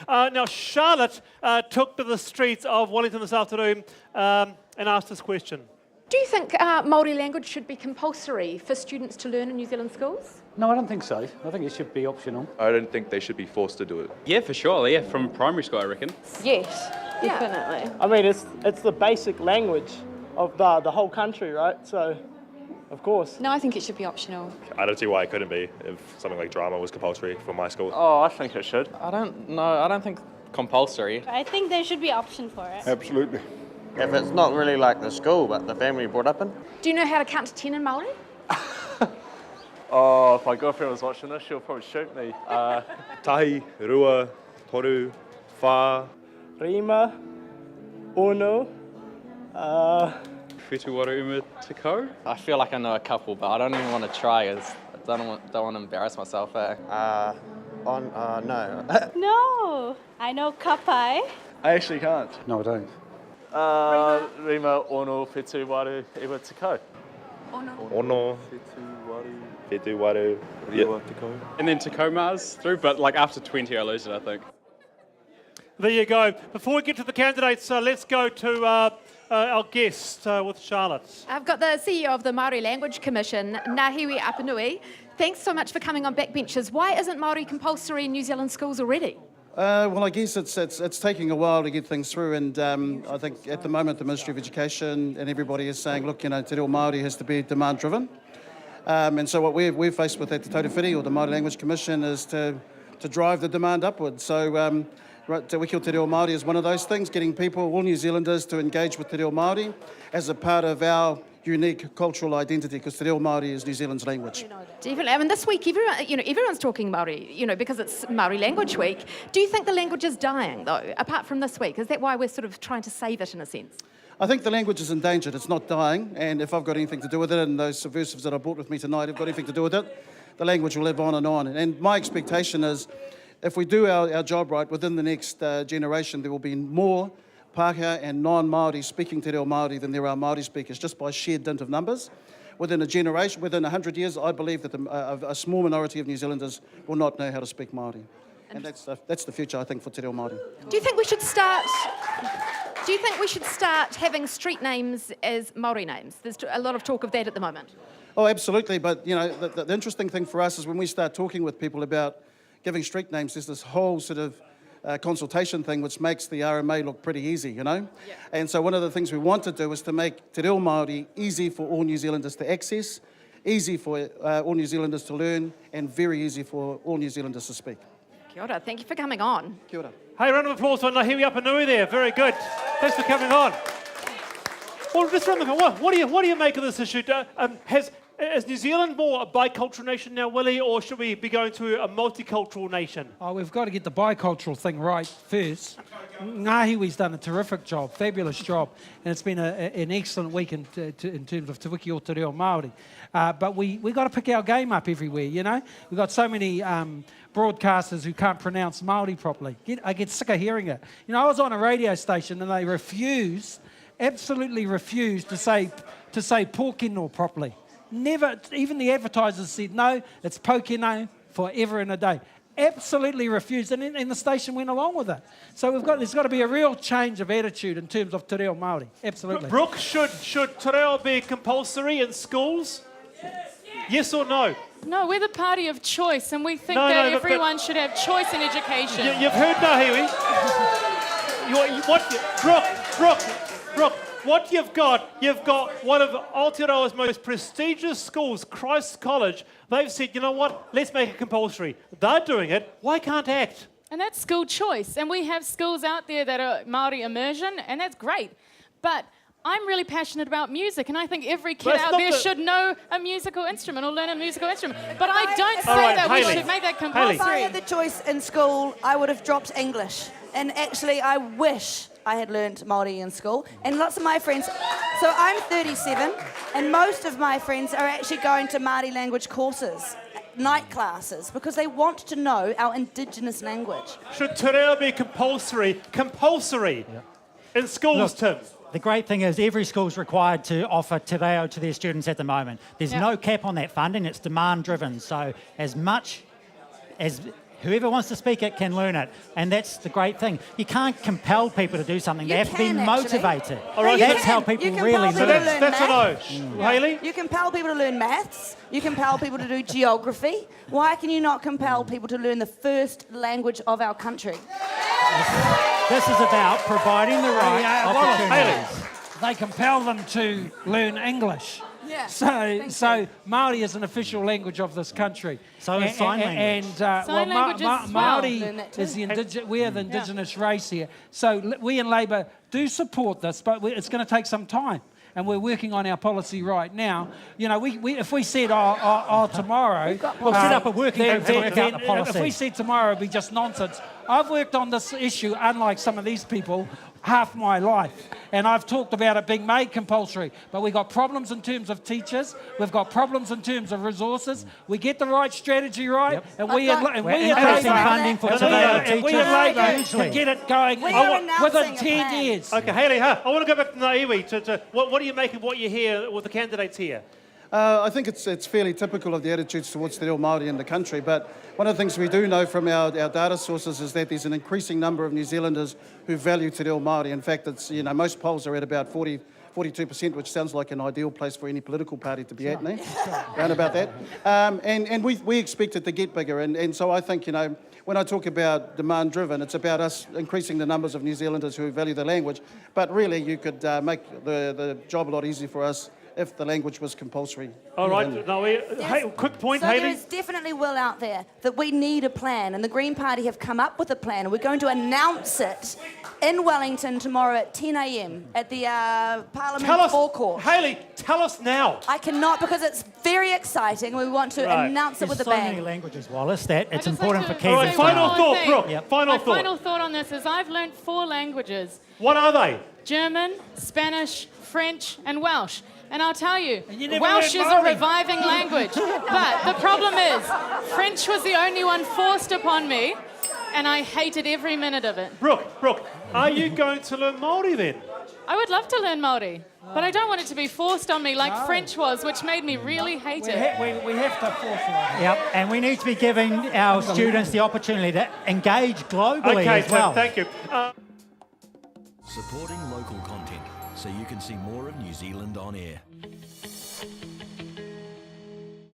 Now, Charlotte took to the streets of Wellington this afternoon and asked this question. Do you think Maori language should be compulsory for students to learn in New Zealand schools? No, I don't think so. I think it should be optional. I don't think they should be forced to do it. Yeah, for sure. Yeah, from primary school, I reckon. Yes, definitely. I mean, it's the basic language of the whole country, right? So, of course. No, I think it should be optional. I don't see why it couldn't be if something like drama was compulsory for my school. Oh, I think it should. I don't know. I don't think compulsory. I think there should be option for it. Absolutely. If it's not really like the school, but the family you brought up in. Do you know how to count to 10 in Māori? Oh, if my girlfriend was watching this, she'll probably shoot me. Tahi, rua, toru, wha. Rima, ono, Whitu waru uma te kau? I feel like I know a couple, but I don't even want to try as I don't want to embarrass myself. No. No, I know kapai. I actually can't. No, I don't. Rima, ono, whitu, waru, iwa te kau. Ono, whetu waru, rua te kau. And then te kau Mars through, but like after 20 I lose it, I think. There you go. Before we get to the candidates, let's go to our guest with Charlotte. I've got the CEO of the Maori Language Commission, Ngahiwi Apanui. Thanks so much for coming on Backbenchers. Why isn't Māori compulsory in New Zealand schools already? Well, I guess it's taking a while to get things through, and I think at the moment the Ministry of Education and everybody is saying, look, you know, Te Reo Māori has to be demand-driven. And so what we're faced with at the Taura Whiri, or the Maori Language Commission, is to drive the demand upwards. So Te Wiki o Te Reo Māori is one of those things, getting people, all New Zealanders, to engage with Te Reo Māori as a part of our unique cultural identity, because Te Reo Māori is New Zealand's language. Definitely. I mean, this week, everyone's talking Māori, because it's Maori Language Week. Do you think the language is dying, though, apart from this week? Is that why we're sort of trying to save it in a sense? I think the language is endangered. It's not dying, and if I've got anything to do with it, and those subversives that I brought with me tonight have got anything to do with it, the language will live on and on. And my expectation is, if we do our job right, within the next generation, there will be more Pākehā and non-Māori speaking Te Reo Māori than there are Māori speakers, just by sheer dint of numbers. Within a generation, within 100 years, I believe that a small minority of New Zealanders will not know how to speak Māori. And that's the future, I think, for Te Reo Māori. Do you think we should start having street names as Māori names? There's a lot of talk of that at the moment. Oh, absolutely. But, you know, the interesting thing for us is when we start talking with people about giving street names, there's this whole sort of consultation thing which makes the RMA look pretty easy, you know? Yeah. And so one of the things we want to do is to make Te Reo Māori easy for all New Zealanders to access, easy for all New Zealanders to learn, and very easy for all New Zealanders to speak. Kia ora. Thank you for coming on. Kia ora. Hey, round of applause for Ngahiwi Apanui there. Very good. Thanks for coming on. Well, just round the what do you make of this issue? Is New Zealand more a bicultural nation now, Willie, or should we be going to a multicultural nation? Oh, we've got to get the bicultural thing right first. Ngahiwi's done a terrific job, fabulous job, and it's been an excellent week in terms of Te Wiki o Te Reo Māori. But we got to pick our game up everywhere, you know? We've got so many broadcasters who can't pronounce Māori properly. I get sick of hearing it. You know, I was on a radio station and they absolutely refused to say pōkeno properly. Never, even the advertisers said, no, it's pōkeno forever and a day. Absolutely refused, and the station went along with it. So there's got to be a real change of attitude in terms of Te Reo Māori. Absolutely. Brooke, should Te Reo be compulsory in schools? Yes or no? No, we're the party of choice, and we think that everyone should have choice in education. You've heard Ngahiwi. Brooke, what you've got one of Aotearoa's most prestigious schools, Christ's College. They've said, you know what, let's make it compulsory. They're doing it. Why can't ACT? And that's school choice. And we have schools out there that are Māori immersion, and that's great. But I'm really passionate about music, and I think every kid out there should know a musical instrument or learn a musical instrument. But I don't say that we should make that compulsory. If I had the choice in school, I would have dropped English. And actually, I wish I had learnt Māori in school. And lots of my friends, so I'm 37, and most of my friends are actually going to Māori language courses, night classes, because they want to know our Indigenous language. Should Te Reo be compulsory in schools, Tim? The great thing is every school's required to offer Te Reo to their students at the moment. There's no cap on that funding, it's demand driven. So as much as Whoever wants to speak it can learn it, and that's the great thing. You can't compel people to do something. They have to be motivated. All right, that's how people really So learn. that's a no. Hayley? You compel people to learn maths. You compel people to do geography. Why can you not compel people to learn the first language of our country? This is about providing the right opportunities. They compel them to learn English. Yeah. So Maori is an official language of this country. So is sign language. And Sign language as well. Maori Learn that too. is we are the indigenous race here. So we in Labor do support this, but it's going to take some time. And we're working on our policy right now. You know, if we said, tomorrow... We'll set up a working group to work out the policy. If we said tomorrow, it'd be just nonsense. I've worked on this issue, unlike some of these people, half my life. And I've talked about it being made compulsory. But we've got problems in terms of teachers. We've got problems in terms of resources. We get the right strategy right. And we in funding for Labour can get it going within 10 years. Okay, Hayley, I want to go back to Ngahiwi. To what do you make of what you hear with the candidates here? I think it's fairly typical of the attitudes towards the reo Māori in the country, but one of the things we do know from our data sources is that there's an increasing number of New Zealanders who value te reo Māori. In fact, it's, you know, most polls are at about 42%, which sounds like an ideal place for any political party to be at, no? Round about that. And we expect it to get bigger, and so I think, you know, when I talk about demand-driven, it's about us increasing the numbers of New Zealanders who value the language, but really you could make the job a lot easier for us if the language was compulsory. All right, quick point, So Hayley. there is definitely will out there that we need a plan, and the Green Party have come up with a plan, and we're going to announce it in Wellington tomorrow at 10 a.m. at the Parliament forecourt. Hayley, tell us now. I cannot, because it's very exciting. We want to announce it with a There's so bang. many languages, Wallace, that it's I'd just important like for to Kiwis. All right, say final one more thought, thing. Brooke. Yep. Final My thought. final thought on this is I've learned 4 languages. What are they? German, Spanish, French, and Welsh. And I'll tell you, never Welsh learned is a Maori. reviving language. But the problem is, French was the only one forced upon me, and I hated every minute of it. Brooke, are you going to learn Māori then? I would love to learn Māori, but I don't want it to be forced on me like French was, which made me really hate it. We have to force it on. Yep, and we need to be giving our students the opportunity to engage globally as well. Thank you. Supporting local content so you can see more of New Zealand on air.